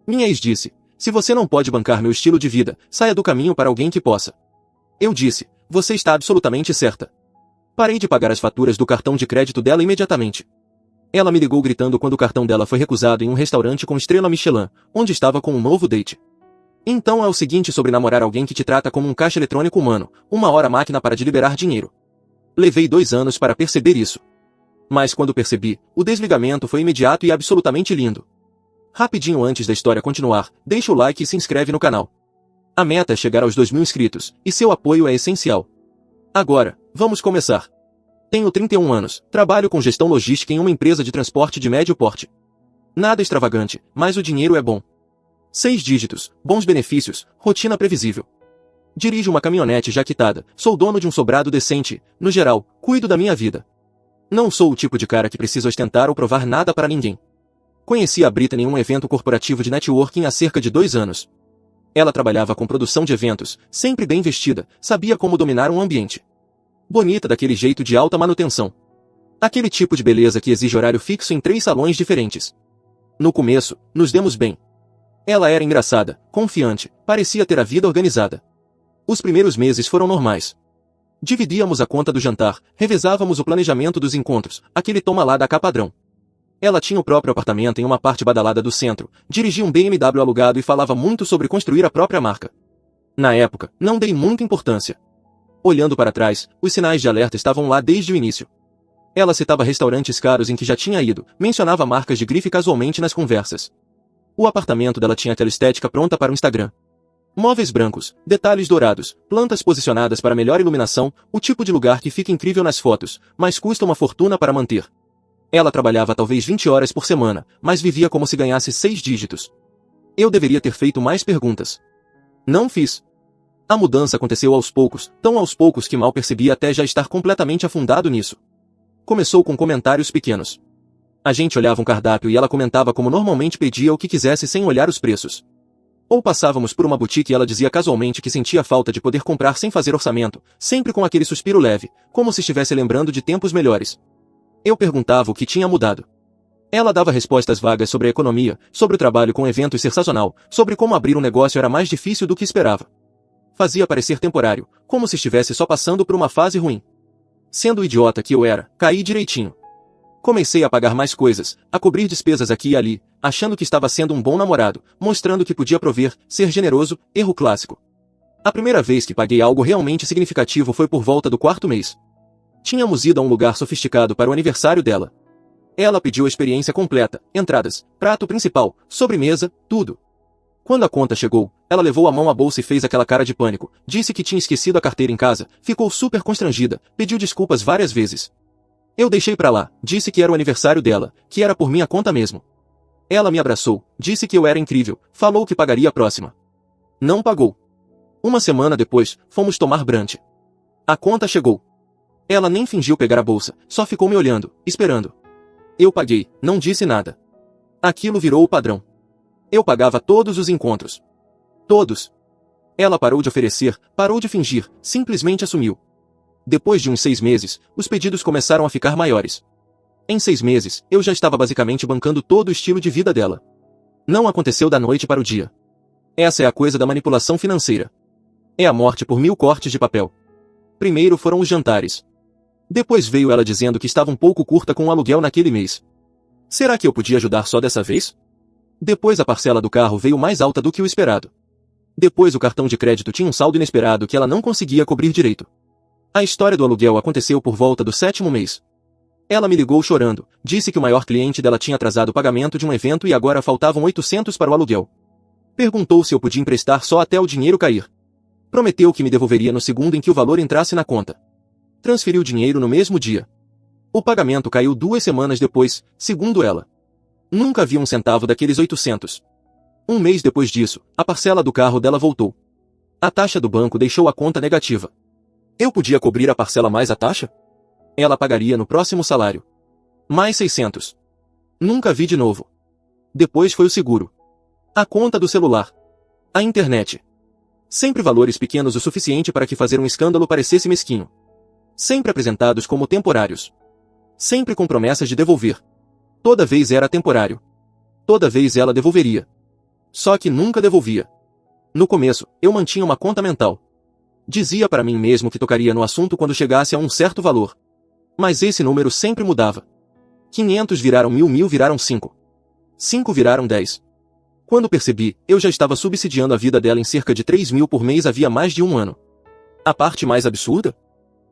Minha ex disse: se você não pode bancar meu estilo de vida, saia do caminho para alguém que possa. Eu disse: você está absolutamente certa. Parei de pagar as faturas do cartão de crédito dela imediatamente. Ela me ligou gritando quando o cartão dela foi recusado em um restaurante com estrela Michelin, onde estava com um novo date. Então é o seguinte sobre namorar alguém que te trata como um caixa eletrônico humano, uma hora máquina para de liberar dinheiro. Levei 2 anos para perceber isso. Mas quando percebi, o desligamento foi imediato e absolutamente lindo. Rapidinho antes da história continuar, deixa o like e se inscreve no canal. A meta é chegar aos 2.000 inscritos, e seu apoio é essencial. Agora, vamos começar. Tenho 31 anos, trabalho com gestão logística em uma empresa de transporte de médio porte. Nada extravagante, mas o dinheiro é bom. 6 dígitos, bons benefícios, rotina previsível. Dirijo uma caminhonete já quitada, sou dono de um sobrado decente, no geral, cuido da minha vida. Não sou o tipo de cara que precisa ostentar ou provar nada para ninguém. Conheci a Brittany em um evento corporativo de networking há cerca de 2 anos. Ela trabalhava com produção de eventos, sempre bem vestida, sabia como dominar um ambiente. Bonita daquele jeito de alta manutenção. Aquele tipo de beleza que exige horário fixo em 3 salões diferentes. No começo, nos demos bem. Ela era engraçada, confiante, parecia ter a vida organizada. Os primeiros meses foram normais. Dividíamos a conta do jantar, revezávamos o planejamento dos encontros, aquele toma lá da cá padrão. Ela tinha o próprio apartamento em uma parte badalada do centro, dirigia um BMW alugado e falava muito sobre construir a própria marca. Na época, não dei muita importância. Olhando para trás, os sinais de alerta estavam lá desde o início. Ela citava restaurantes caros em que já tinha ido, mencionava marcas de grife casualmente nas conversas. O apartamento dela tinha aquela estética pronta para o Instagram. Móveis brancos, detalhes dourados, plantas posicionadas para melhor iluminação, o tipo de lugar que fica incrível nas fotos, mas custa uma fortuna para manter. Ela trabalhava talvez 20 horas por semana, mas vivia como se ganhasse 6 dígitos. Eu deveria ter feito mais perguntas. Não fiz. A mudança aconteceu aos poucos, tão aos poucos que mal percebi até já estar completamente afundado nisso. Começou com comentários pequenos. A gente olhava um cardápio e ela comentava como normalmente pedia o que quisesse sem olhar os preços. Ou passávamos por uma boutique e ela dizia casualmente que sentia falta de poder comprar sem fazer orçamento, sempre com aquele suspiro leve, como se estivesse lembrando de tempos melhores. Eu perguntava o que tinha mudado. Ela dava respostas vagas sobre a economia, sobre o trabalho com eventos ser sazonal, sobre como abrir um negócio era mais difícil do que esperava. Fazia parecer temporário, como se estivesse só passando por uma fase ruim. Sendo o idiota que eu era, caí direitinho. Comecei a pagar mais coisas, a cobrir despesas aqui e ali, achando que estava sendo um bom namorado, mostrando que podia prover, ser generoso, erro clássico. A primeira vez que paguei algo realmente significativo foi por volta do 4º mês. Tínhamos ido a um lugar sofisticado para o aniversário dela. Ela pediu a experiência completa, entradas, prato principal, sobremesa, tudo. Quando a conta chegou, ela levou a mão à bolsa e fez aquela cara de pânico, disse que tinha esquecido a carteira em casa, ficou super constrangida, pediu desculpas várias vezes. Eu deixei pra lá, disse que era o aniversário dela, que era por minha conta mesmo. Ela me abraçou, disse que eu era incrível, falou que pagaria a próxima. Não pagou. Uma semana depois, fomos tomar brunch. A conta chegou. Ela nem fingiu pegar a bolsa, só ficou me olhando, esperando. Eu paguei, não disse nada. Aquilo virou o padrão. Eu pagava todos os encontros. Todos. Ela parou de oferecer, parou de fingir, simplesmente assumiu. Depois de uns 6 meses, os pedidos começaram a ficar maiores. Em 6 meses, eu já estava basicamente bancando todo o estilo de vida dela. Não aconteceu da noite para o dia. Essa é a coisa da manipulação financeira. É a morte por 1000 cortes de papel. Primeiro foram os jantares. Depois veio ela dizendo que estava um pouco curta com o aluguel naquele mês. Será que eu podia ajudar só dessa vez? Depois a parcela do carro veio mais alta do que o esperado. Depois o cartão de crédito tinha um saldo inesperado que ela não conseguia cobrir direito. A história do aluguel aconteceu por volta do 7º mês. Ela me ligou chorando, disse que o maior cliente dela tinha atrasado o pagamento de um evento e agora faltavam 800 para o aluguel. Perguntou se eu podia emprestar só até o dinheiro cair. Prometeu que me devolveria no segundo em que o valor entrasse na conta. Transferiu o dinheiro no mesmo dia. O pagamento caiu 2 semanas depois, segundo ela. Nunca vi um centavo daqueles 800. Um mês depois disso, a parcela do carro dela voltou. A taxa do banco deixou a conta negativa. Eu podia cobrir a parcela mais a taxa? Ela pagaria no próximo salário. Mais 600. Nunca vi de novo. Depois foi o seguro. A conta do celular. A internet. Sempre valores pequenos o suficiente para que fazer um escândalo parecesse mesquinho. Sempre apresentados como temporários. Sempre com promessas de devolver. Toda vez era temporário. Toda vez ela devolveria. Só que nunca devolvia. No começo, eu mantinha uma conta mental. Dizia para mim mesmo que tocaria no assunto quando chegasse a um certo valor. Mas esse número sempre mudava. 500 viraram 1000, 1000 viraram 5. 5 viraram 10. Quando percebi, eu já estava subsidiando a vida dela em cerca de 3.000 por mês havia mais de um ano. A parte mais absurda?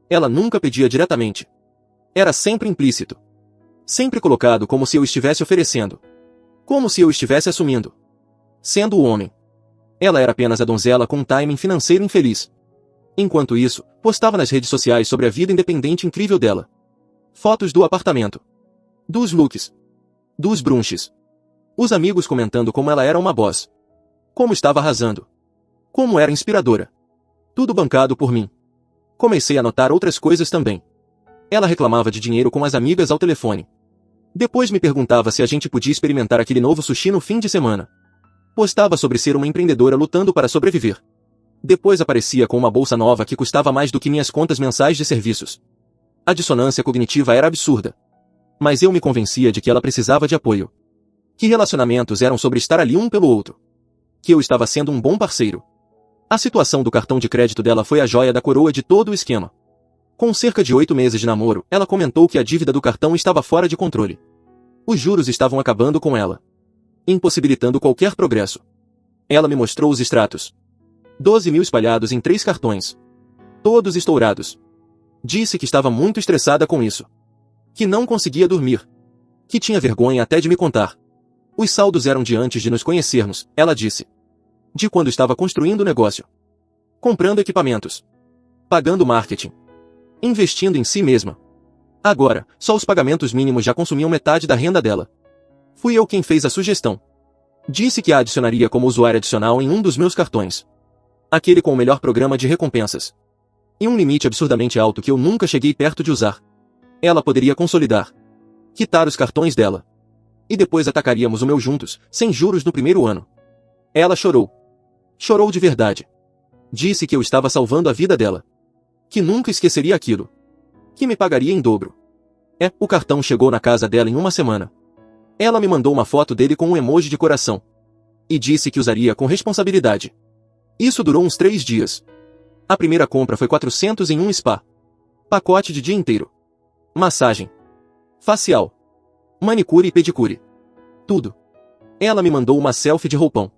Ela nunca pedia diretamente. Era sempre implícito. Sempre colocado como se eu estivesse oferecendo. Como se eu estivesse assumindo. Sendo o homem. Ela era apenas a donzela com um timing financeiro infeliz. Enquanto isso, postava nas redes sociais sobre a vida independente incrível dela. Fotos do apartamento. Dos looks. Dos brunches. Os amigos comentando como ela era uma boss. Como estava arrasando. Como era inspiradora. Tudo bancado por mim. Comecei a notar outras coisas também. Ela reclamava de dinheiro com as amigas ao telefone. Depois me perguntava se a gente podia experimentar aquele novo sushi no fim de semana. Postava sobre ser uma empreendedora lutando para sobreviver. Depois aparecia com uma bolsa nova que custava mais do que minhas contas mensais de serviços. A dissonância cognitiva era absurda. Mas eu me convencia de que ela precisava de apoio. Que relacionamentos eram sobre estar ali um pelo outro. Que eu estava sendo um bom parceiro. A situação do cartão de crédito dela foi a joia da coroa de todo o esquema. Com cerca de 8 meses de namoro, ela comentou que a dívida do cartão estava fora de controle. Os juros estavam acabando com ela. Impossibilitando qualquer progresso. Ela me mostrou os extratos. 12.000 espalhados em 3 cartões. Todos estourados. Disse que estava muito estressada com isso. Que não conseguia dormir. Que tinha vergonha até de me contar. Os saldos eram de antes de nos conhecermos, ela disse. De quando estava construindo o negócio. Comprando equipamentos. Pagando marketing. Investindo em si mesma. Agora, só os pagamentos mínimos já consumiam metade da renda dela. Fui eu quem fez a sugestão. Disse que a adicionaria como usuário adicional em um dos meus cartões. Aquele com o melhor programa de recompensas. E um limite absurdamente alto que eu nunca cheguei perto de usar. Ela poderia consolidar. Quitar os cartões dela. E depois atacaríamos o meu juntos, sem juros no primeiro ano. Ela chorou. Chorou de verdade. Disse que eu estava salvando a vida dela. Que nunca esqueceria aquilo. Que me pagaria em dobro. O cartão chegou na casa dela em uma semana. Ela me mandou uma foto dele com um emoji de coração. E disse que usaria com responsabilidade. Isso durou uns 3 dias. A primeira compra foi 400 em um spa. Pacote de dia inteiro. Massagem. Facial. Manicure e pedicure. Tudo. Ela me mandou uma selfie de roupão.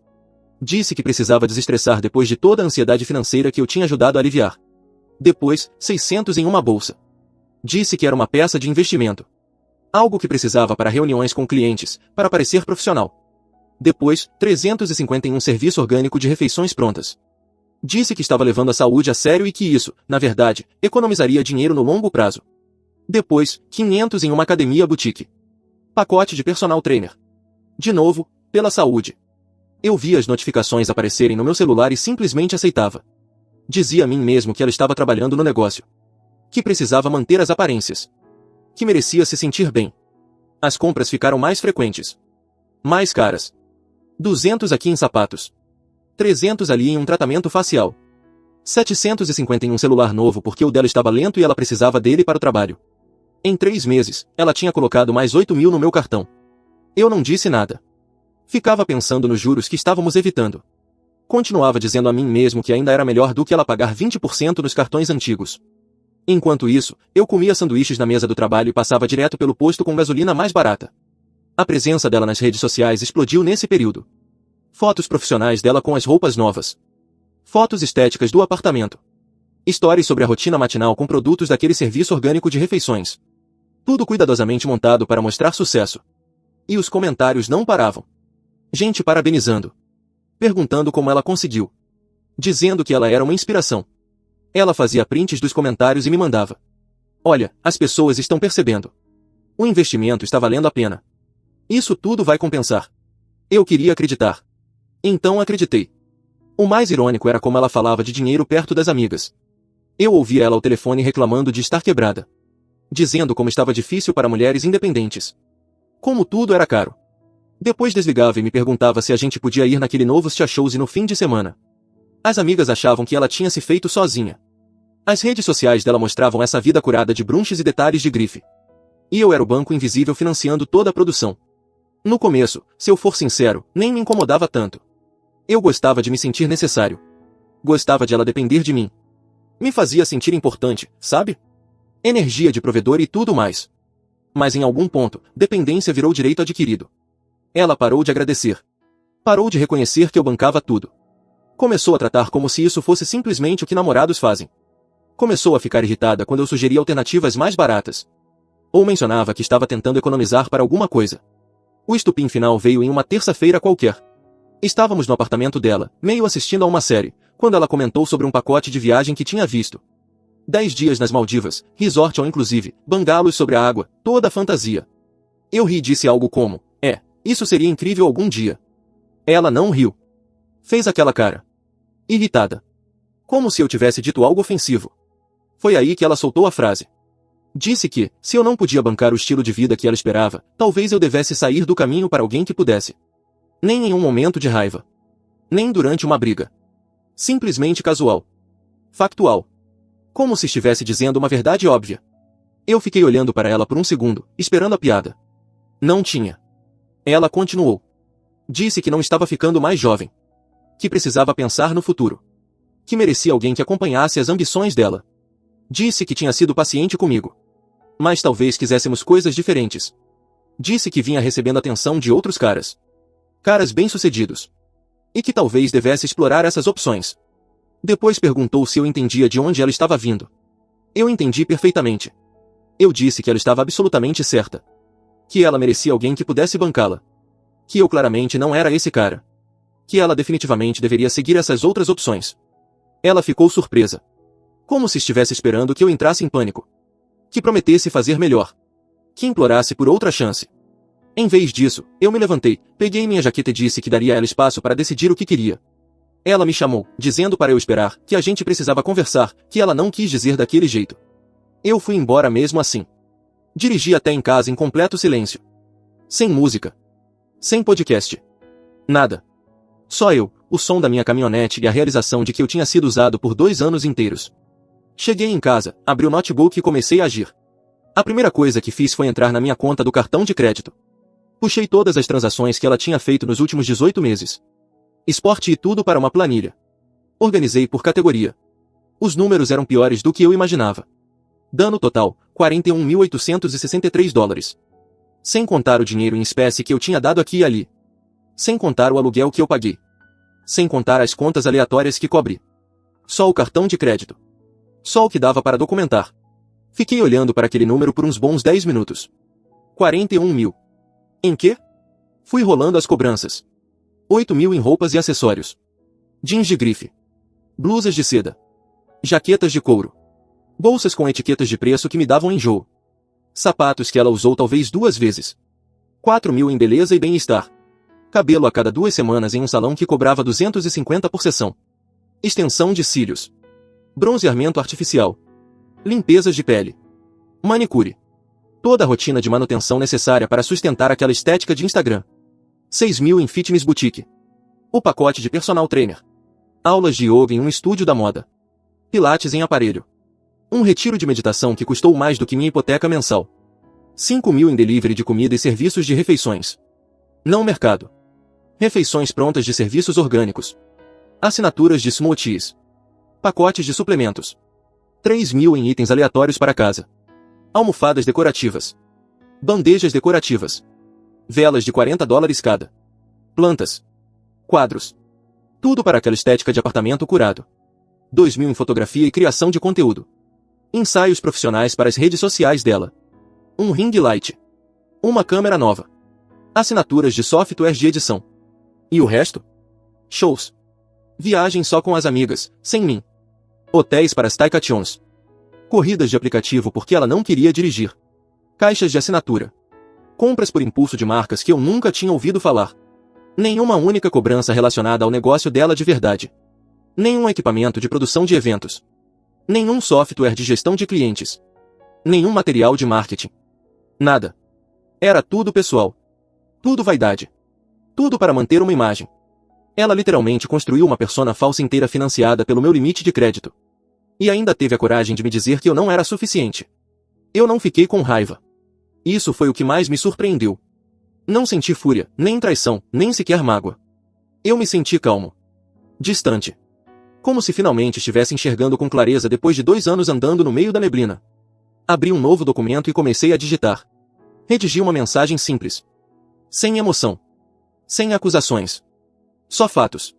Disse que precisava desestressar depois de toda a ansiedade financeira que eu tinha ajudado a aliviar. Depois, 600 em uma bolsa. Disse que era uma peça de investimento. Algo que precisava para reuniões com clientes, para parecer profissional. Depois, 350 em um serviço orgânico de refeições prontas. Disse que estava levando a saúde a sério e que isso, na verdade, economizaria dinheiro no longo prazo. Depois, 500 em uma academia boutique. Pacote de personal trainer. De novo, pela saúde. Eu via as notificações aparecerem no meu celular e simplesmente aceitava. Dizia a mim mesmo que ela estava trabalhando no negócio. Que precisava manter as aparências. Que merecia se sentir bem. As compras ficaram mais frequentes. Mais caras. 200 aqui em sapatos. 300 ali em um tratamento facial. 750 em um celular novo porque o dela estava lento e ela precisava dele para o trabalho. Em 3 meses, ela tinha colocado mais 8.000 no meu cartão. Eu não disse nada. Ficava pensando nos juros que estávamos evitando. Continuava dizendo a mim mesmo que ainda era melhor do que ela pagar 20% nos cartões antigos. Enquanto isso, eu comia sanduíches na mesa do trabalho e passava direto pelo posto com gasolina mais barata. A presença dela nas redes sociais explodiu nesse período. Fotos profissionais dela com as roupas novas. Fotos estéticas do apartamento. Stories sobre a rotina matinal com produtos daquele serviço orgânico de refeições. Tudo cuidadosamente montado para mostrar sucesso. E os comentários não paravam. Gente parabenizando. Perguntando como ela conseguiu. Dizendo que ela era uma inspiração. Ela fazia prints dos comentários e me mandava. Olha, as pessoas estão percebendo. O investimento está valendo a pena. Isso tudo vai compensar. Eu queria acreditar. Então acreditei. O mais irônico era como ela falava de dinheiro perto das amigas. Eu ouvia ela ao telefone reclamando de estar quebrada. Dizendo como estava difícil para mulheres independentes. Como tudo era caro. Depois desligava e me perguntava se a gente podia ir naquele novo shows no fim de semana. As amigas achavam que ela tinha se feito sozinha. As redes sociais dela mostravam essa vida curada de brunches e detalhes de grife. E eu era o banco invisível financiando toda a produção. No começo, se eu for sincero, nem me incomodava tanto. Eu gostava de me sentir necessário. Gostava de ela depender de mim. Me fazia sentir importante, sabe? Energia de provedor e tudo mais. Mas em algum ponto, dependência virou direito adquirido. Ela parou de agradecer. Parou de reconhecer que eu bancava tudo. Começou a tratar como se isso fosse simplesmente o que namorados fazem. Começou a ficar irritada quando eu sugeria alternativas mais baratas. Ou mencionava que estava tentando economizar para alguma coisa. O estupim final veio em uma terça-feira qualquer. Estávamos no apartamento dela, meio assistindo a uma série, quando ela comentou sobre um pacote de viagem que tinha visto. 10 dias nas Maldivas, resort all inclusive, bangalos sobre a água, toda a fantasia. Eu ri e disse algo como, isso seria incrível algum dia. Ela não riu. Fez aquela cara. Irritada. Como se eu tivesse dito algo ofensivo. Foi aí que ela soltou a frase. Disse que, se eu não podia bancar o estilo de vida que ela esperava, talvez eu devesse sair do caminho para alguém que pudesse. Nem em um momento de raiva. Nem durante uma briga. Simplesmente casual. Factual. Como se estivesse dizendo uma verdade óbvia. Eu fiquei olhando para ela por um segundo, esperando a piada. Não tinha. Ela continuou. Disse que não estava ficando mais jovem. Que precisava pensar no futuro. Que merecia alguém que acompanhasse as ambições dela. Disse que tinha sido paciente comigo. Mas talvez quiséssemos coisas diferentes. Disse que vinha recebendo atenção de outros caras. Caras bem-sucedidos. E que talvez devesse explorar essas opções. Depois perguntou se eu entendia de onde ela estava vindo. Eu entendi perfeitamente. Eu disse que ela estava absolutamente certa. Que ela merecia alguém que pudesse bancá-la. Que eu claramente não era esse cara. Que ela definitivamente deveria seguir essas outras opções. Ela ficou surpresa. Como se estivesse esperando que eu entrasse em pânico. Que prometesse fazer melhor. Que implorasse por outra chance. Em vez disso, eu me levantei, peguei minha jaqueta e disse que daria a ela espaço para decidir o que queria. Ela me chamou, dizendo para eu esperar, que a gente precisava conversar, que ela não quis dizer daquele jeito. Eu fui embora mesmo assim. Dirigi até em casa em completo silêncio. Sem música. Sem podcast. Nada. Só eu, o som da minha caminhonete e a realização de que eu tinha sido usado por 2 anos inteiros. Cheguei em casa, abri o notebook e comecei a agir. A primeira coisa que fiz foi entrar na minha conta do cartão de crédito. Puxei todas as transações que ela tinha feito nos últimos 18 meses. Exportei tudo para uma planilha. Organizei por categoria. Os números eram piores do que eu imaginava. Dano total, $41.863. Sem contar o dinheiro em espécie que eu tinha dado aqui e ali. Sem contar o aluguel que eu paguei. Sem contar as contas aleatórias que cobri. Só o cartão de crédito. Só o que dava para documentar. Fiquei olhando para aquele número por uns bons 10 minutos. 41 mil. Em quê? Fui rolando as cobranças. 8 mil em roupas e acessórios. Jeans de grife. Blusas de seda. Jaquetas de couro. Bolsas com etiquetas de preço que me davam enjoo. Sapatos que ela usou talvez 2 vezes. 4 mil em beleza e bem-estar. Cabelo a cada 2 semanas em um salão que cobrava 250 por sessão. Extensão de cílios. Bronzeamento artificial. Limpezas de pele. Manicure. Toda a rotina de manutenção necessária para sustentar aquela estética de Instagram. 6 mil em fitness boutique. O pacote de personal trainer. Aulas de yoga em um estúdio da moda. Pilates em aparelho. Um retiro de meditação que custou mais do que minha hipoteca mensal. 5 mil em delivery de comida e serviços de refeições. Não mercado. Refeições prontas de serviços orgânicos. Assinaturas de smoothies. Pacotes de suplementos. 3 mil em itens aleatórios para casa. Almofadas decorativas. Bandejas decorativas. Velas de $40 cada. Plantas. Quadros. Tudo para aquela estética de apartamento curado. 2 mil em fotografia e criação de conteúdo. Ensaios profissionais para as redes sociais dela. Um ring light. Uma câmera nova. Assinaturas de softwares de edição. E o resto? Shows. Viagem só com as amigas, sem mim. Hotéis para as Taikations. Corridas de aplicativo porque ela não queria dirigir. Caixas de assinatura. Compras por impulso de marcas que eu nunca tinha ouvido falar. Nenhuma única cobrança relacionada ao negócio dela de verdade. Nenhum equipamento de produção de eventos. Nenhum software de gestão de clientes. Nenhum material de marketing. Nada. Era tudo pessoal. Tudo vaidade. Tudo para manter uma imagem. Ela literalmente construiu uma persona falsa inteira financiada pelo meu limite de crédito. E ainda teve a coragem de me dizer que eu não era suficiente. Eu não fiquei com raiva. Isso foi o que mais me surpreendeu. Não senti fúria, nem traição, nem sequer mágoa. Eu me senti calmo. Distante. Como se finalmente estivesse enxergando com clareza depois de 2 anos andando no meio da neblina. Abri um novo documento e comecei a digitar. Redigi uma mensagem simples. Sem emoção. Sem acusações. Só fatos.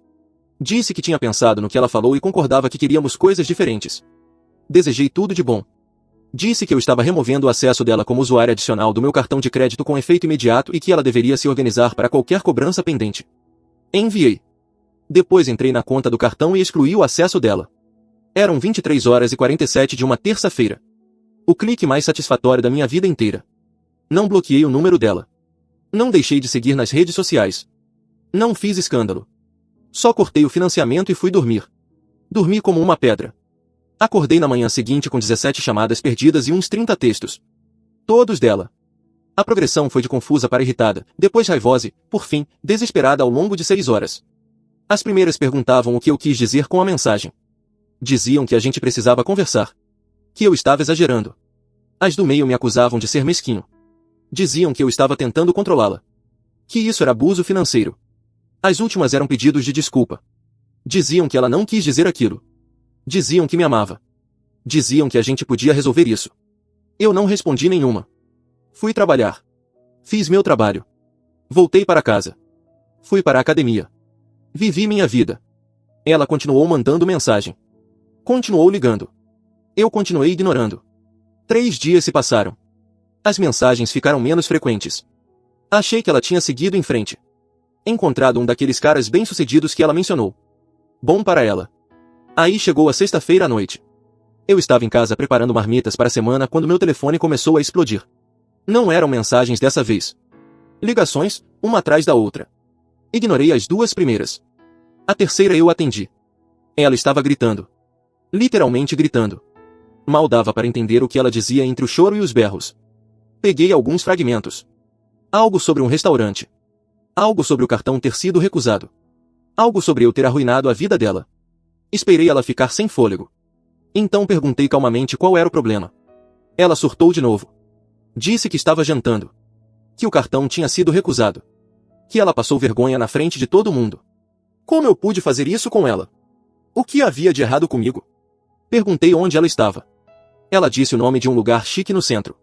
Disse que tinha pensado no que ela falou e concordava que queríamos coisas diferentes. Desejei tudo de bom. Disse que eu estava removendo o acesso dela como usuária adicional do meu cartão de crédito com efeito imediato e que ela deveria se organizar para qualquer cobrança pendente. Enviei. Depois entrei na conta do cartão e excluí o acesso dela. Eram 23h47 de uma terça-feira. O clique mais satisfatório da minha vida inteira. Não bloqueei o número dela. Não deixei de seguir nas redes sociais. Não fiz escândalo. Só cortei o financiamento e fui dormir. Dormi como uma pedra. Acordei na manhã seguinte com 17 chamadas perdidas e uns 30 textos. Todos dela. A progressão foi de confusa para irritada, depois raivosa e, por fim, desesperada ao longo de 6 horas. As primeiras perguntavam o que eu quis dizer com a mensagem. Diziam que a gente precisava conversar. Que eu estava exagerando. As do meio me acusavam de ser mesquinho. Diziam que eu estava tentando controlá-la. Que isso era abuso financeiro. As últimas eram pedidos de desculpa. Diziam que ela não quis dizer aquilo. Diziam que me amava. Diziam que a gente podia resolver isso. Eu não respondi nenhuma. Fui trabalhar. Fiz meu trabalho. Voltei para casa. Fui para a academia. Vivi minha vida. Ela continuou mandando mensagem. Continuou ligando. Eu continuei ignorando. 3 dias se passaram. As mensagens ficaram menos frequentes. Achei que ela tinha seguido em frente. Encontrado um daqueles caras bem-sucedidos que ela mencionou. Bom para ela. Aí chegou a sexta-feira à noite. Eu estava em casa preparando marmitas para a semana quando meu telefone começou a explodir. Não eram mensagens dessa vez. Ligações, uma atrás da outra. Ignorei as 2 primeiras. A terceira eu atendi. Ela estava gritando. Literalmente gritando. Mal dava para entender o que ela dizia entre o choro e os berros. Peguei alguns fragmentos. Algo sobre um restaurante. Algo sobre o cartão ter sido recusado. Algo sobre eu ter arruinado a vida dela. Esperei ela ficar sem fôlego. Então perguntei calmamente qual era o problema. Ela surtou de novo. Disse que estava jantando. Que o cartão tinha sido recusado. Que ela passou vergonha na frente de todo mundo. Como eu pude fazer isso com ela? O que havia de errado comigo? Perguntei onde ela estava. Ela disse o nome de um lugar chique no centro.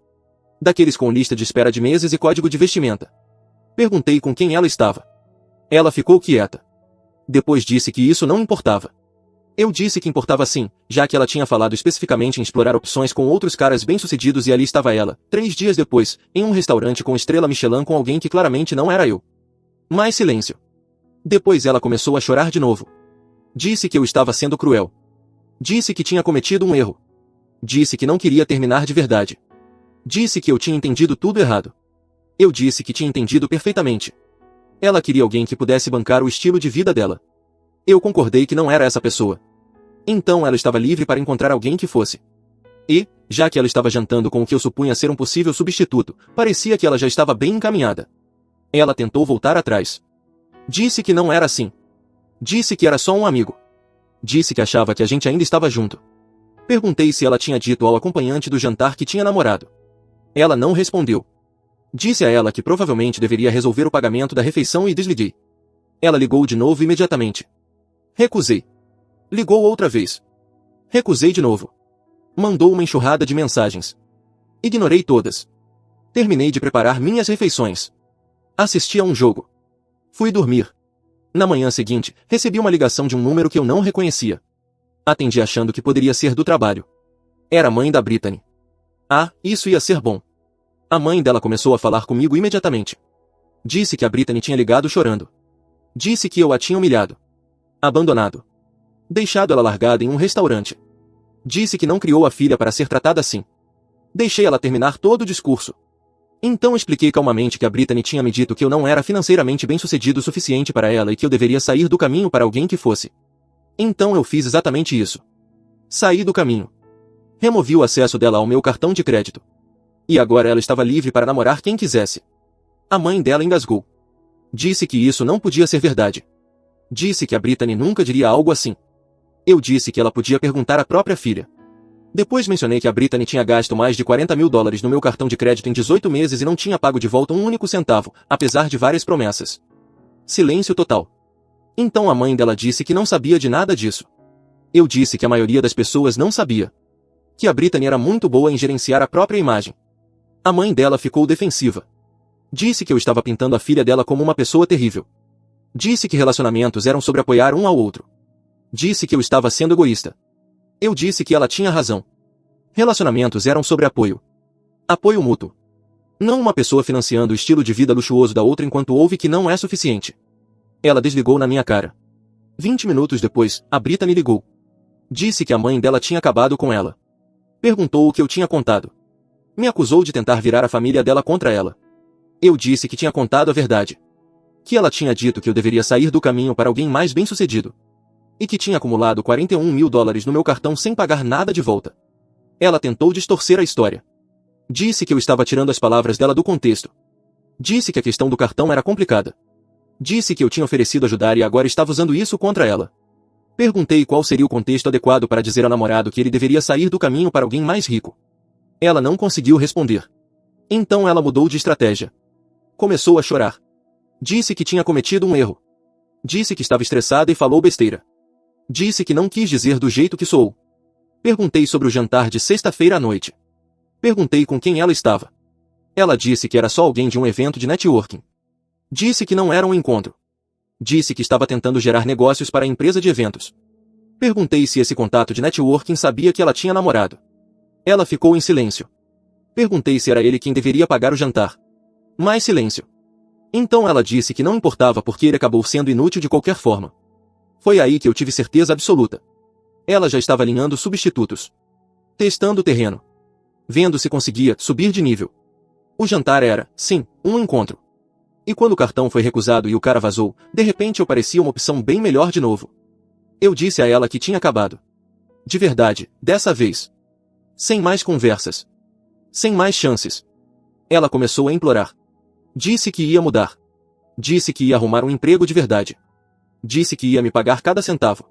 Daqueles com lista de espera de meses e código de vestimenta. Perguntei com quem ela estava. Ela ficou quieta. Depois disse que isso não importava. Eu disse que importava sim, já que ela tinha falado especificamente em explorar opções com outros caras bem-sucedidos e ali estava ela, 3 dias depois, em um restaurante com estrela Michelin com alguém que claramente não era eu. Mais silêncio. Depois ela começou a chorar de novo. Disse que eu estava sendo cruel. Disse que tinha cometido um erro. Disse que não queria terminar de verdade. Disse que eu tinha entendido tudo errado. Eu disse que tinha entendido perfeitamente. Ela queria alguém que pudesse bancar o estilo de vida dela. Eu concordei que não era essa pessoa. Então ela estava livre para encontrar alguém que fosse. E, já que ela estava jantando com o que eu supunha ser um possível substituto, parecia que ela já estava bem encaminhada. Ela tentou voltar atrás. Disse que não era assim. Disse que era só um amigo. Disse que achava que a gente ainda estava junto. Perguntei se ela tinha dito ao acompanhante do jantar que tinha namorado. Ela não respondeu. Disse a ela que provavelmente deveria resolver o pagamento da refeição e desliguei. Ela ligou de novo imediatamente. Recusei. Ligou outra vez. Recusei de novo. Mandou uma enxurrada de mensagens. Ignorei todas. Terminei de preparar minhas refeições. Assisti a um jogo. Fui dormir. Na manhã seguinte, recebi uma ligação de um número que eu não reconhecia. Atendi achando que poderia ser do trabalho. Era a mãe da Brittany. Ah, isso ia ser bom. A mãe dela começou a falar comigo imediatamente. Disse que a Brittany tinha ligado chorando. Disse que eu a tinha humilhado. Abandonado. Deixado ela largada em um restaurante. Disse que não criou a filha para ser tratada assim. Deixei ela terminar todo o discurso. Então expliquei calmamente que a Brittany tinha me dito que eu não era financeiramente bem-sucedido o suficiente para ela e que eu deveria sair do caminho para alguém que fosse. Então eu fiz exatamente isso. Saí do caminho. Removi o acesso dela ao meu cartão de crédito. E agora ela estava livre para namorar quem quisesse. A mãe dela engasgou. Disse que isso não podia ser verdade. Disse que a Brittany nunca diria algo assim. Eu disse que ela podia perguntar à própria filha. Depois mencionei que a Brittany tinha gasto mais de $40 mil no meu cartão de crédito em 18 meses e não tinha pago de volta um único centavo, apesar de várias promessas. Silêncio total. Então a mãe dela disse que não sabia de nada disso. Eu disse que a maioria das pessoas não sabia. Que a Brittany era muito boa em gerenciar a própria imagem. A mãe dela ficou defensiva. Disse que eu estava pintando a filha dela como uma pessoa terrível. Disse que relacionamentos eram sobre apoiar um ao outro. Disse que eu estava sendo egoísta. Eu disse que ela tinha razão. Relacionamentos eram sobre apoio. Apoio mútuo. Não uma pessoa financiando o estilo de vida luxuoso da outra enquanto ouve que não é suficiente. Ela desligou na minha cara. 20 minutos depois, a Brittany ligou. Disse que a mãe dela tinha acabado com ela. Perguntou o que eu tinha contado. Me acusou de tentar virar a família dela contra ela. Eu disse que tinha contado a verdade. Que ela tinha dito que eu deveria sair do caminho para alguém mais bem-sucedido. E que tinha acumulado $41.000 no meu cartão sem pagar nada de volta. Ela tentou distorcer a história. Disse que eu estava tirando as palavras dela do contexto. Disse que a questão do cartão era complicada. Disse que eu tinha oferecido ajudar e agora estava usando isso contra ela. Perguntei qual seria o contexto adequado para dizer ao namorado que ele deveria sair do caminho para alguém mais rico. Ela não conseguiu responder. Então ela mudou de estratégia. Começou a chorar. Disse que tinha cometido um erro. Disse que estava estressada e falou besteira. Disse que não quis dizer do jeito que soou. Perguntei sobre o jantar de sexta-feira à noite. Perguntei com quem ela estava. Ela disse que era só alguém de um evento de networking. Disse que não era um encontro. Disse que estava tentando gerar negócios para a empresa de eventos. Perguntei se esse contato de networking sabia que ela tinha namorado. Ela ficou em silêncio. Perguntei se era ele quem deveria pagar o jantar. Mais silêncio. Então ela disse que não importava porque ele acabou sendo inútil de qualquer forma. Foi aí que eu tive certeza absoluta. Ela já estava alinhando substitutos. Testando o terreno. Vendo se conseguia subir de nível. O jantar era, sim, um encontro. E quando o cartão foi recusado e o cara vazou, de repente eu parecia uma opção bem melhor de novo. Eu disse a ela que tinha acabado. De verdade, dessa vez. Sem mais conversas. Sem mais chances. Ela começou a implorar. Disse que ia mudar. Disse que ia arrumar um emprego de verdade. Disse que ia me pagar cada centavo.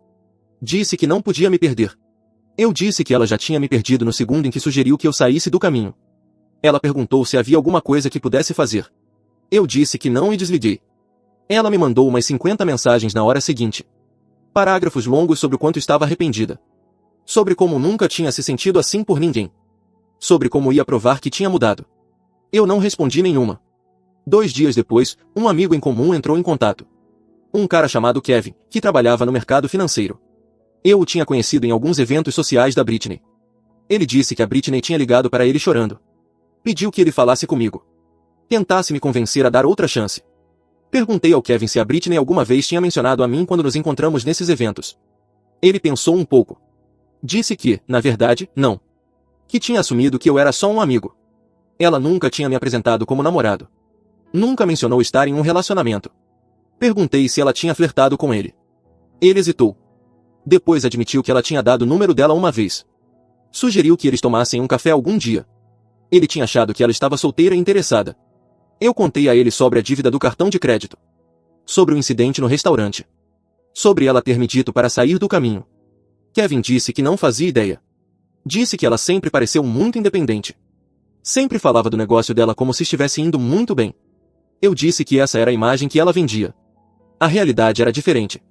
Disse que não podia me perder. Eu disse que ela já tinha me perdido no segundo em que sugeriu que eu saísse do caminho. Ela perguntou se havia alguma coisa que pudesse fazer. Eu disse que não e desliguei. Ela me mandou umas 50 mensagens na hora seguinte. Parágrafos longos sobre o quanto estava arrependida. Sobre como nunca tinha se sentido assim por ninguém. Sobre como ia provar que tinha mudado. Eu não respondi nenhuma. 2 dias depois, um amigo em comum entrou em contato. Um cara chamado Kevin, que trabalhava no mercado financeiro. Eu o tinha conhecido em alguns eventos sociais da Brittany. Ele disse que a Brittany tinha ligado para ele chorando. Pediu que ele falasse comigo. Tentasse me convencer a dar outra chance. Perguntei ao Kevin se a Brittany alguma vez tinha mencionado a mim quando nos encontramos nesses eventos. Ele pensou um pouco. Disse que, na verdade, não. Que tinha assumido que eu era só um amigo. Ela nunca tinha me apresentado como namorado. Nunca mencionou estar em um relacionamento. Perguntei se ela tinha flertado com ele. Ele hesitou. Depois admitiu que ela tinha dado o número dela uma vez. Sugeriu que eles tomassem um café algum dia. Ele tinha achado que ela estava solteira e interessada. Eu contei a ele sobre a dívida do cartão de crédito. Sobre o incidente no restaurante. Sobre ela ter me dito para sair do caminho. Kevin disse que não fazia ideia. Disse que ela sempre pareceu muito independente. Sempre falava do negócio dela como se estivesse indo muito bem. Eu disse que essa era a imagem que ela vendia. A realidade era diferente.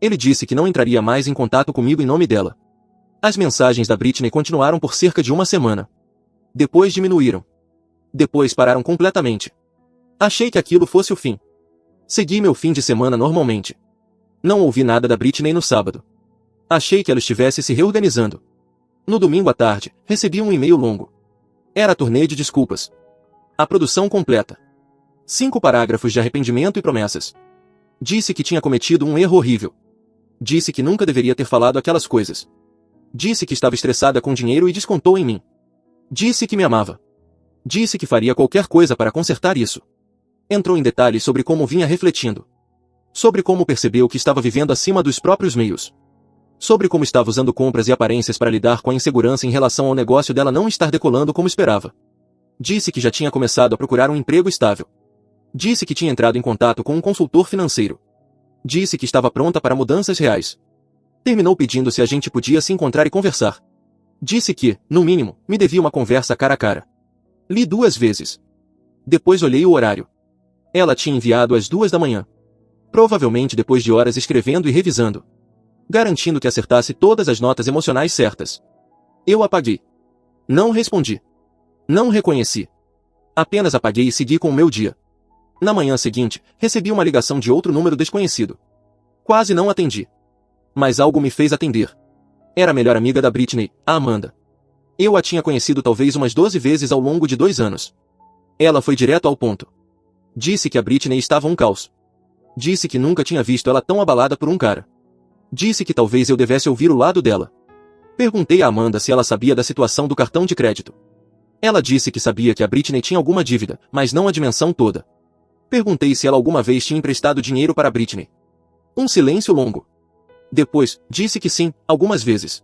Ele disse que não entraria mais em contato comigo em nome dela. As mensagens da Brittany continuaram por cerca de uma semana. Depois diminuíram. Depois pararam completamente. Achei que aquilo fosse o fim. Segui meu fim de semana normalmente. Não ouvi nada da Brittany no sábado. Achei que ela estivesse se reorganizando. No domingo à tarde, recebi um e-mail longo. Era a turnê de desculpas. A produção completa. 5 parágrafos de arrependimento e promessas. Disse que tinha cometido um erro horrível. Disse que nunca deveria ter falado aquelas coisas. Disse que estava estressada com dinheiro e descontou em mim. Disse que me amava. Disse que faria qualquer coisa para consertar isso. Entrou em detalhes sobre como vinha refletindo. Sobre como percebeu que estava vivendo acima dos próprios meios. Sobre como estava usando compras e aparências para lidar com a insegurança em relação ao negócio dela não estar decolando como esperava. Disse que já tinha começado a procurar um emprego estável. Disse que tinha entrado em contato com um consultor financeiro. Disse que estava pronta para mudanças reais. Terminou pedindo se a gente podia se encontrar e conversar. Disse que, no mínimo, me devia uma conversa cara a cara. Li 2 vezes. Depois olhei o horário. Ela tinha enviado às 2 da manhã. Provavelmente depois de horas escrevendo e revisando, garantindo que acertasse todas as notas emocionais certas. Eu apaguei. Não respondi. Não reconheci. Apenas apaguei e segui com o meu dia. Na manhã seguinte, recebi uma ligação de outro número desconhecido. Quase não atendi. Mas algo me fez atender. Era a melhor amiga da Britney, a Amanda. Eu a tinha conhecido talvez umas 12 vezes ao longo de 2 anos. Ela foi direto ao ponto. Disse que a Britney estava um caos. Disse que nunca tinha visto ela tão abalada por um cara. Disse que talvez eu devesse ouvir o lado dela. Perguntei a Amanda se ela sabia da situação do cartão de crédito. Ela disse que sabia que a Britney tinha alguma dívida, mas não a dimensão toda. Perguntei se ela alguma vez tinha emprestado dinheiro para a Britney. Um silêncio longo. Depois, disse que sim, algumas vezes.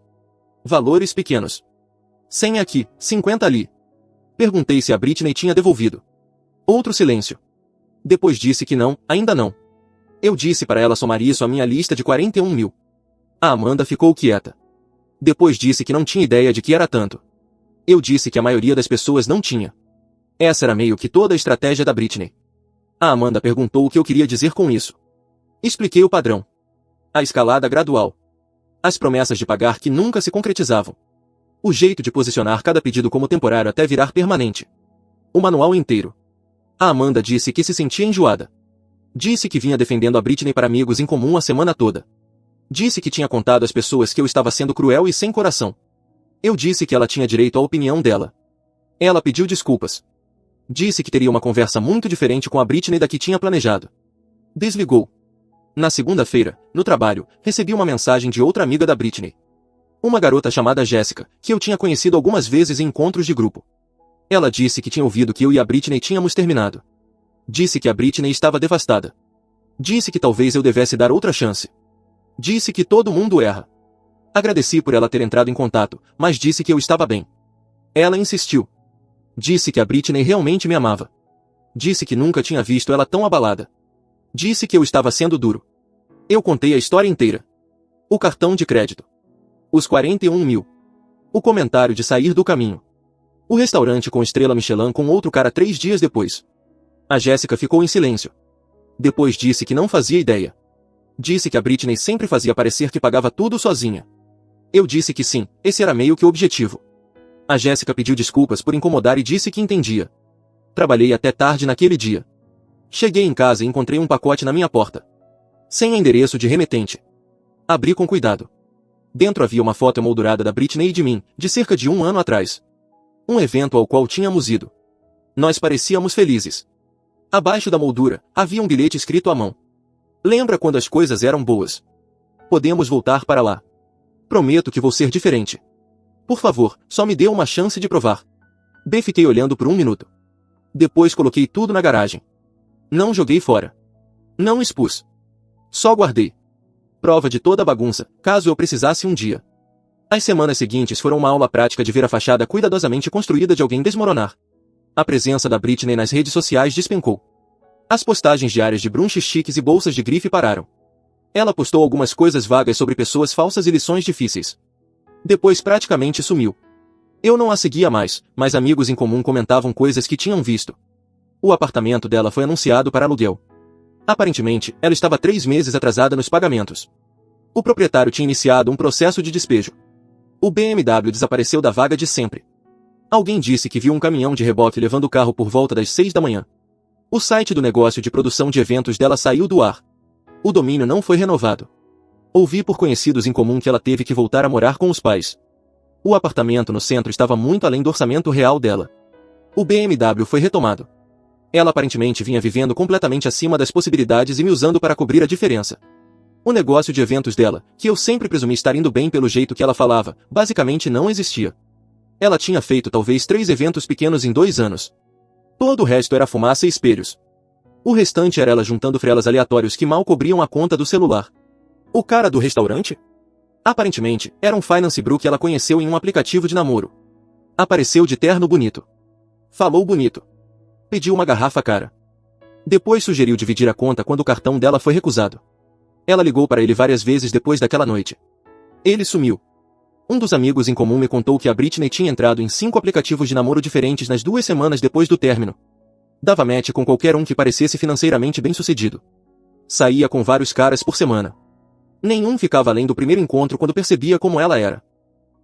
Valores pequenos. 100 aqui, 50 ali. Perguntei se a Britney tinha devolvido. Outro silêncio. Depois disse que não, ainda não. Eu disse para ela somar isso à minha lista de 41 mil. A Amanda ficou quieta. Depois disse que não tinha ideia de que era tanto. Eu disse que a maioria das pessoas não tinha. Essa era meio que toda a estratégia da Britney. A Amanda perguntou o que eu queria dizer com isso. Expliquei o padrão. A escalada gradual. As promessas de pagar que nunca se concretizavam. O jeito de posicionar cada pedido como temporário até virar permanente. O manual inteiro. A Amanda disse que se sentia enjoada. Disse que vinha defendendo a Britney para amigos em comum a semana toda. Disse que tinha contado às pessoas que eu estava sendo cruel e sem coração. Eu disse que ela tinha direito à opinião dela. Ela pediu desculpas. Disse que teria uma conversa muito diferente com a Britney da que tinha planejado. Desligou. Na segunda-feira, no trabalho, recebi uma mensagem de outra amiga da Britney. Uma garota chamada Jéssica, que eu tinha conhecido algumas vezes em encontros de grupo. Ela disse que tinha ouvido que eu e a Britney tínhamos terminado. Disse que a Britney estava devastada. Disse que talvez eu devesse dar outra chance. Disse que todo mundo erra. Agradeci por ela ter entrado em contato, mas disse que eu estava bem. Ela insistiu. Disse que a Britney realmente me amava. Disse que nunca tinha visto ela tão abalada. Disse que eu estava sendo duro. Eu contei a história inteira. O cartão de crédito. Os 41 mil. O comentário de sair do caminho. O restaurante com estrela Michelin com outro cara 3 dias depois. A Jéssica ficou em silêncio. Depois disse que não fazia ideia. Disse que a Britney sempre fazia parecer que pagava tudo sozinha. Eu disse que sim, esse era meio que o objetivo. A Jéssica pediu desculpas por incomodar e disse que entendia. Trabalhei até tarde naquele dia. Cheguei em casa e encontrei um pacote na minha porta. Sem endereço de remetente. Abri com cuidado. Dentro havia uma foto emoldurada da Britney e de mim, de cerca de 1 ano atrás. Um evento ao qual tínhamos ido. Nós parecíamos felizes. Abaixo da moldura, havia um bilhete escrito à mão. Lembra quando as coisas eram boas? Podemos voltar para lá. Prometo que vou ser diferente. Por favor, só me dê uma chance de provar. Fiquei olhando por 1 minuto. Depois coloquei tudo na garagem. Não joguei fora. Não expus. Só guardei. Prova de toda a bagunça, caso eu precisasse um dia. As semanas seguintes foram uma aula prática de ver a fachada cuidadosamente construída de alguém desmoronar. A presença da Britney nas redes sociais despencou. As postagens diárias de brunches chiques e bolsas de grife pararam. Ela postou algumas coisas vagas sobre pessoas falsas e lições difíceis. Depois praticamente sumiu. Eu não a seguia mais, mas amigos em comum comentavam coisas que tinham visto. O apartamento dela foi anunciado para aluguel. Aparentemente, ela estava 3 meses atrasada nos pagamentos. O proprietário tinha iniciado um processo de despejo. O BMW desapareceu da vaga de sempre. Alguém disse que viu um caminhão de reboque levando o carro por volta das 6 da manhã. O site do negócio de produção de eventos dela saiu do ar. O domínio não foi renovado. Ouvi por conhecidos em comum que ela teve que voltar a morar com os pais. O apartamento no centro estava muito além do orçamento real dela. O BMW foi retomado. Ela aparentemente vinha vivendo completamente acima das possibilidades e me usando para cobrir a diferença. O negócio de eventos dela, que eu sempre presumi estar indo bem pelo jeito que ela falava, basicamente não existia. Ela tinha feito talvez 3 eventos pequenos em 2 anos. Todo o resto era fumaça e espelhos. O restante era ela juntando freelas aleatórios que mal cobriam a conta do celular. O cara do restaurante? Aparentemente, era um finance bro que ela conheceu em um aplicativo de namoro. Apareceu de terno bonito. Falou bonito. Pediu uma garrafa cara. Depois sugeriu dividir a conta quando o cartão dela foi recusado. Ela ligou para ele várias vezes depois daquela noite. Ele sumiu. Um dos amigos em comum me contou que a Britney tinha entrado em 5 aplicativos de namoro diferentes nas 2 semanas depois do término. Dava match com qualquer um que parecesse financeiramente bem-sucedido. Saía com vários caras por semana. Nenhum ficava além do primeiro encontro quando percebia como ela era.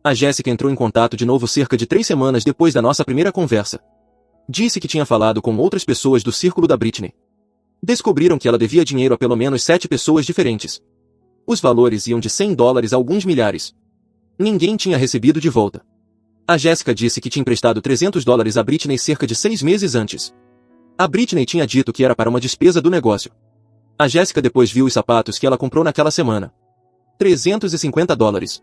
A Jéssica entrou em contato de novo cerca de 3 semanas depois da nossa primeira conversa. Disse que tinha falado com outras pessoas do círculo da Britney. Descobriram que ela devia dinheiro a pelo menos 7 pessoas diferentes. Os valores iam de $100 a alguns milhares. Ninguém tinha recebido de volta. A Jéssica disse que tinha emprestado $300 a Britney cerca de 6 meses antes. A Britney tinha dito que era para uma despesa do negócio. A Jéssica depois viu os sapatos que ela comprou naquela semana. $350.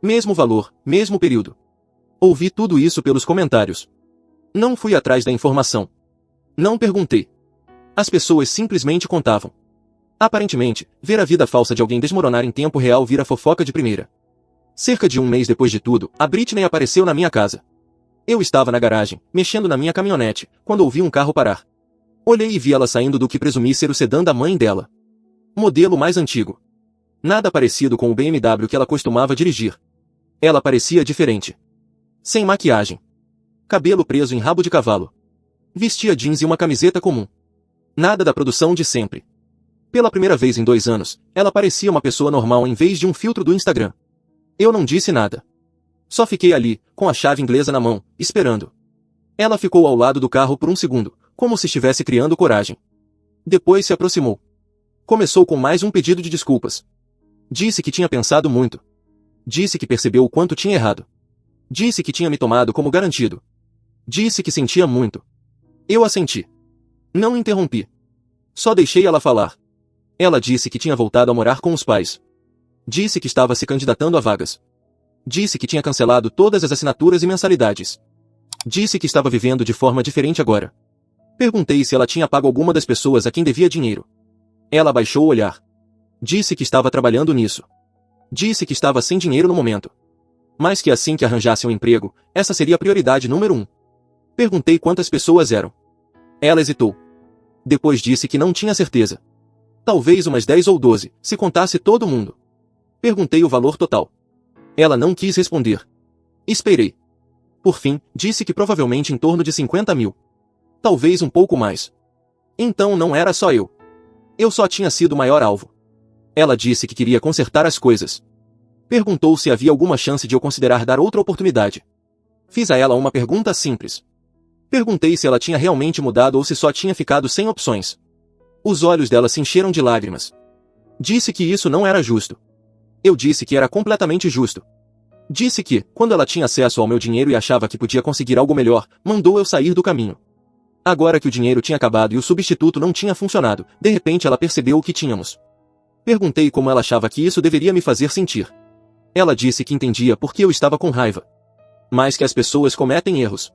Mesmo valor, mesmo período. Ouvi tudo isso pelos comentários. Não fui atrás da informação. Não perguntei. As pessoas simplesmente contavam. Aparentemente, ver a vida falsa de alguém desmoronar em tempo real vira fofoca de primeira. Cerca de um mês depois de tudo, a Britney apareceu na minha casa. Eu estava na garagem, mexendo na minha caminhonete, quando ouvi um carro parar. Olhei e vi ela saindo do que presumi ser o sedã da mãe dela. Modelo mais antigo. Nada parecido com o BMW que ela costumava dirigir. Ela parecia diferente. Sem maquiagem. Cabelo preso em rabo de cavalo. Vestia jeans e uma camiseta comum. Nada da produção de sempre. Pela primeira vez em 2 anos, ela parecia uma pessoa normal em vez de um filtro do Instagram. Eu não disse nada. Só fiquei ali, com a chave inglesa na mão, esperando. Ela ficou ao lado do carro por um segundo, como se estivesse criando coragem. Depois se aproximou. Começou com mais um pedido de desculpas. Disse que tinha pensado muito. Disse que percebeu o quanto tinha errado. Disse que tinha me tomado como garantido. Disse que sentia muito. Eu assenti. Não interrompi. Só deixei ela falar. Ela disse que tinha voltado a morar com os pais. Disse que estava se candidatando a vagas. Disse que tinha cancelado todas as assinaturas e mensalidades. Disse que estava vivendo de forma diferente agora. Perguntei se ela tinha pago alguma das pessoas a quem devia dinheiro. Ela abaixou o olhar. Disse que estava trabalhando nisso. Disse que estava sem dinheiro no momento. Mas que assim que arranjasse um emprego, essa seria a prioridade número 1. Perguntei quantas pessoas eram. Ela hesitou. Depois disse que não tinha certeza. Talvez umas 10 ou 12, se contasse todo mundo. Perguntei o valor total. Ela não quis responder. Esperei. Por fim, disse que provavelmente em torno de 50 mil. Talvez um pouco mais. Então não era só eu. Eu só tinha sido o maior alvo. Ela disse que queria consertar as coisas. Perguntou se havia alguma chance de eu considerar dar outra oportunidade. Fiz a ela uma pergunta simples. Perguntei se ela tinha realmente mudado ou se só tinha ficado sem opções. Os olhos dela se encheram de lágrimas. Disse que isso não era justo. Eu disse que era completamente justo. Disse que, quando ela tinha acesso ao meu dinheiro e achava que podia conseguir algo melhor, mandou eu sair do caminho. Agora que o dinheiro tinha acabado e o substituto não tinha funcionado, de repente ela percebeu o que tínhamos. Perguntei como ela achava que isso deveria me fazer sentir. Ela disse que entendia porque eu estava com raiva. Mas que as pessoas cometem erros.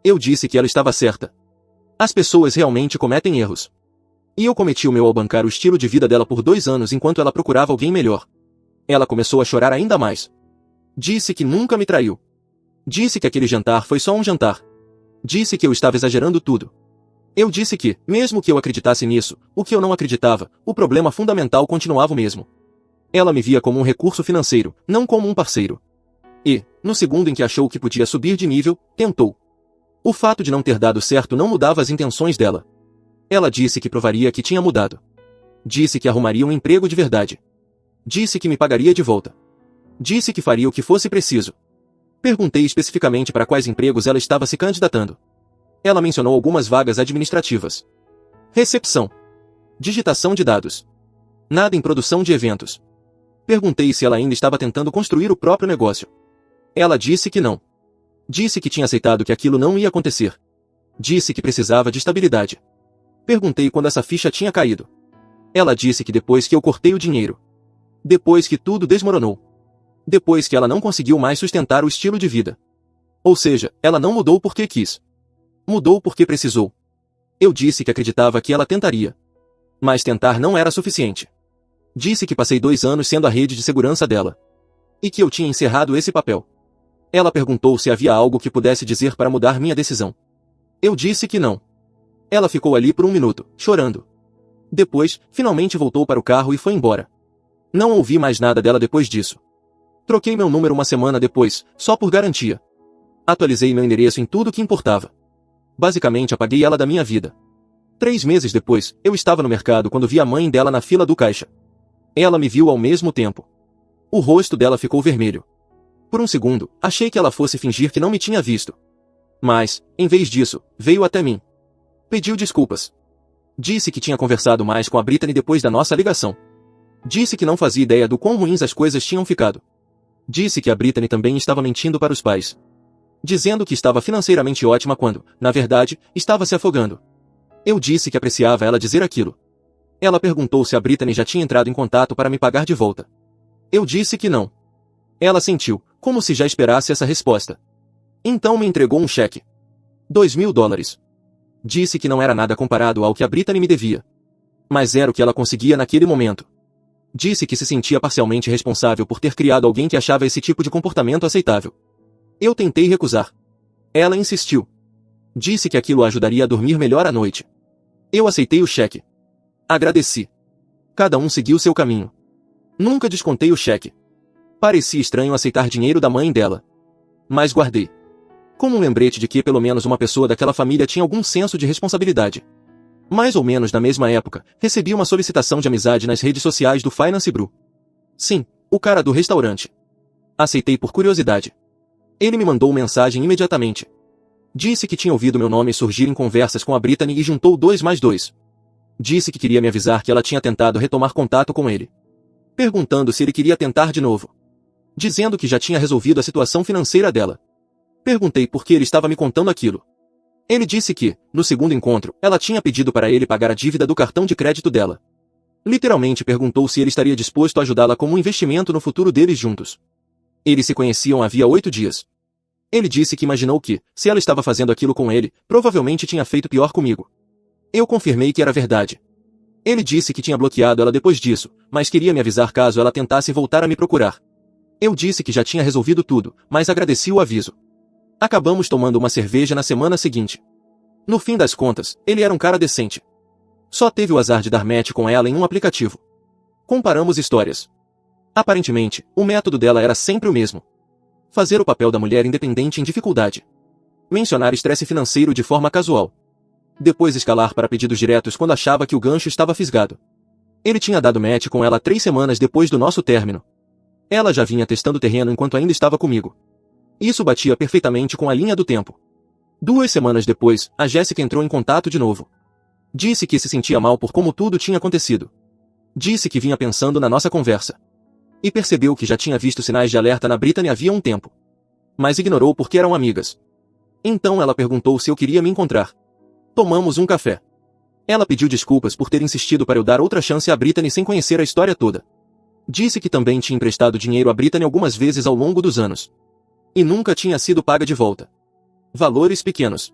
Eu disse que ela estava certa. As pessoas realmente cometem erros. E eu cometi o meu ao bancar o estilo de vida dela por 2 anos enquanto ela procurava alguém melhor. Ela começou a chorar ainda mais. Disse que nunca me traiu. Disse que aquele jantar foi só um jantar. Disse que eu estava exagerando tudo. Eu disse que, mesmo que eu acreditasse nisso, o que eu não acreditava, o problema fundamental continuava o mesmo. Ela me via como um recurso financeiro, não como um parceiro. E, no segundo em que achou que podia subir de nível, tentou. O fato de não ter dado certo não mudava as intenções dela. Ela disse que provaria que tinha mudado. Disse que arrumaria um emprego de verdade. Disse que me pagaria de volta. Disse que faria o que fosse preciso. Perguntei especificamente para quais empregos ela estava se candidatando. Ela mencionou algumas vagas administrativas. Recepção. Digitação de dados. Nada em produção de eventos. Perguntei se ela ainda estava tentando construir o próprio negócio. Ela disse que não. Disse que tinha aceitado que aquilo não ia acontecer. Disse que precisava de estabilidade. Perguntei quando essa ficha tinha caído. Ela disse que depois que eu cortei o dinheiro. Depois que tudo desmoronou. Depois que ela não conseguiu mais sustentar o estilo de vida. Ou seja, ela não mudou porque quis. Mudou porque precisou. Eu disse que acreditava que ela tentaria. Mas tentar não era suficiente. Disse que passei 2 anos sendo a rede de segurança dela. E que eu tinha encerrado esse papel. Ela perguntou se havia algo que pudesse dizer para mudar minha decisão. Eu disse que não. Ela ficou ali por 1 minuto, chorando. Depois, finalmente voltou para o carro e foi embora. Não ouvi mais nada dela depois disso. Troquei meu número uma semana depois, só por garantia. Atualizei meu endereço em tudo que importava. Basicamente apaguei ela da minha vida. 3 meses depois, eu estava no mercado quando vi a mãe dela na fila do caixa. Ela me viu ao mesmo tempo. O rosto dela ficou vermelho. Por um segundo, achei que ela fosse fingir que não me tinha visto. Mas, em vez disso, veio até mim. Pediu desculpas. Disse que tinha conversado mais com a Brittany depois da nossa ligação. Disse que não fazia ideia do quão ruins as coisas tinham ficado. Disse que a Brittany também estava mentindo para os pais. Dizendo que estava financeiramente ótima quando, na verdade, estava se afogando. Eu disse que apreciava ela dizer aquilo. Ela perguntou se a Brittany já tinha entrado em contato para me pagar de volta. Eu disse que não. Ela sentiu, como se já esperasse essa resposta. Então me entregou um cheque. $2.000. Disse que não era nada comparado ao que a Brittany me devia. Mas era o que ela conseguia naquele momento. Disse que se sentia parcialmente responsável por ter criado alguém que achava esse tipo de comportamento aceitável. Eu tentei recusar. Ela insistiu. Disse que aquilo a ajudaria a dormir melhor à noite. Eu aceitei o cheque. Agradeci. Cada um seguiu seu caminho. Nunca descontei o cheque. Parecia estranho aceitar dinheiro da mãe dela. Mas guardei. Como um lembrete de que pelo menos uma pessoa daquela família tinha algum senso de responsabilidade. Mais ou menos na mesma época, recebi uma solicitação de amizade nas redes sociais do Finance Bru. Sim, o cara do restaurante. Aceitei por curiosidade. Ele me mandou mensagem imediatamente. Disse que tinha ouvido meu nome surgir em conversas com a Brittany e juntou 2 mais 2. Disse que queria me avisar que ela tinha tentado retomar contato com ele. Perguntando se ele queria tentar de novo. Dizendo que já tinha resolvido a situação financeira dela. Perguntei por que ele estava me contando aquilo. Ele disse que, no segundo encontro, ela tinha pedido para ele pagar a dívida do cartão de crédito dela. Literalmente perguntou se ele estaria disposto a ajudá-la como um investimento no futuro deles juntos. Eles se conheciam havia 8 dias. Ele disse que imaginou que, se ela estava fazendo aquilo com ele, provavelmente tinha feito pior comigo. Eu confirmei que era verdade. Ele disse que tinha bloqueado ela depois disso, mas queria me avisar caso ela tentasse voltar a me procurar. Eu disse que já tinha resolvido tudo, mas agradeci o aviso. Acabamos tomando uma cerveja na semana seguinte. No fim das contas, ele era um cara decente. Só teve o azar de dar match com ela em um aplicativo. Comparamos histórias. Aparentemente, o método dela era sempre o mesmo. Fazer o papel da mulher independente em dificuldade. Mencionar estresse financeiro de forma casual. Depois escalar para pedidos diretos quando achava que o gancho estava fisgado. Ele tinha dado match com ela 3 semanas depois do nosso término. Ela já vinha testando terreno enquanto ainda estava comigo. Isso batia perfeitamente com a linha do tempo. 2 semanas depois, a Jéssica entrou em contato de novo. Disse que se sentia mal por como tudo tinha acontecido. Disse que vinha pensando na nossa conversa. E percebeu que já tinha visto sinais de alerta na Brittany havia um tempo. Mas ignorou porque eram amigas. Então ela perguntou se eu queria me encontrar. Tomamos um café. Ela pediu desculpas por ter insistido para eu dar outra chance à Brittany sem conhecer a história toda. Disse que também tinha emprestado dinheiro à Brittany algumas vezes ao longo dos anos. E nunca tinha sido paga de volta. Valores pequenos.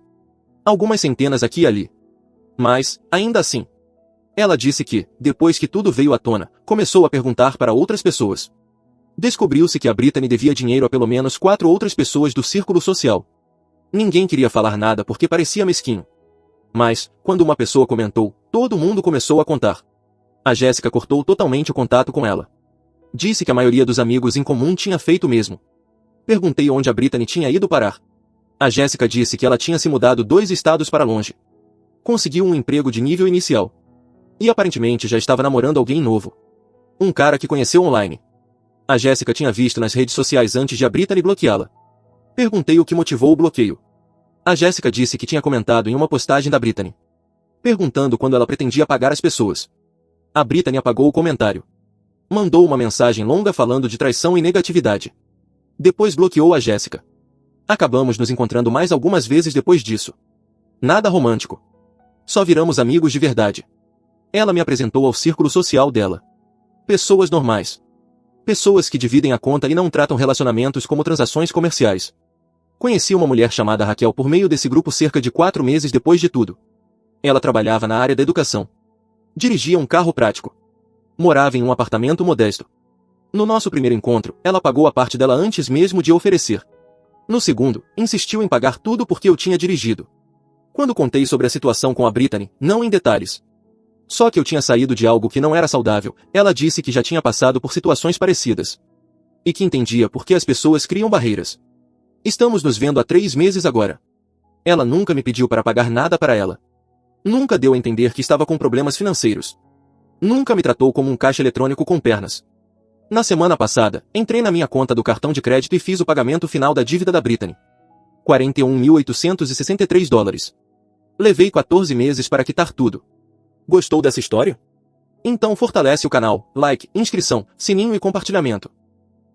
Algumas centenas aqui e ali. Mas, ainda assim. Ela disse que, depois que tudo veio à tona, começou a perguntar para outras pessoas. Descobriu-se que a Brittany devia dinheiro a pelo menos 4 outras pessoas do círculo social. Ninguém queria falar nada porque parecia mesquinho. Mas, quando uma pessoa comentou, todo mundo começou a contar. A Jéssica cortou totalmente o contato com ela. Disse que a maioria dos amigos em comum tinha feito o mesmo. Perguntei onde a Brittany tinha ido parar. A Jéssica disse que ela tinha se mudado 2 estados para longe. Conseguiu um emprego de nível inicial. E aparentemente já estava namorando alguém novo. Um cara que conheceu online. A Jéssica tinha visto nas redes sociais antes de a Brittany bloqueá-la. Perguntei o que motivou o bloqueio. A Jéssica disse que tinha comentado em uma postagem da Brittany. Perguntando quando ela pretendia pagar as pessoas. A Brittany apagou o comentário. Mandou uma mensagem longa falando de traição e negatividade. Depois bloqueou a Jéssica. Acabamos nos encontrando mais algumas vezes depois disso. Nada romântico. Só viramos amigos de verdade. Ela me apresentou ao círculo social dela. Pessoas normais. Pessoas que dividem a conta e não tratam relacionamentos como transações comerciais. Conheci uma mulher chamada Raquel por meio desse grupo cerca de 4 meses depois de tudo. Ela trabalhava na área da educação. Dirigia um carro prático. Morava em um apartamento modesto. No nosso primeiro encontro, ela pagou a parte dela antes mesmo de oferecer. No segundo, insistiu em pagar tudo porque eu tinha dirigido. Quando contei sobre a situação com a Brittany, não em detalhes. Só que eu tinha saído de algo que não era saudável, ela disse que já tinha passado por situações parecidas. E que entendia por que as pessoas criam barreiras. Estamos nos vendo há 3 meses agora. Ela nunca me pediu para pagar nada para ela. Nunca deu a entender que estava com problemas financeiros. Nunca me tratou como um caixa eletrônico com pernas. Na semana passada, entrei na minha conta do cartão de crédito e fiz o pagamento final da dívida da Brittany. $41.863. Levei 14 meses para quitar tudo. Gostou dessa história? Então fortalece o canal, like, inscrição, sininho e compartilhamento.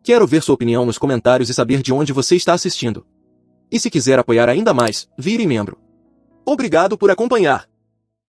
Quero ver sua opinião nos comentários e saber de onde você está assistindo. E se quiser apoiar ainda mais, vire membro. Obrigado por acompanhar.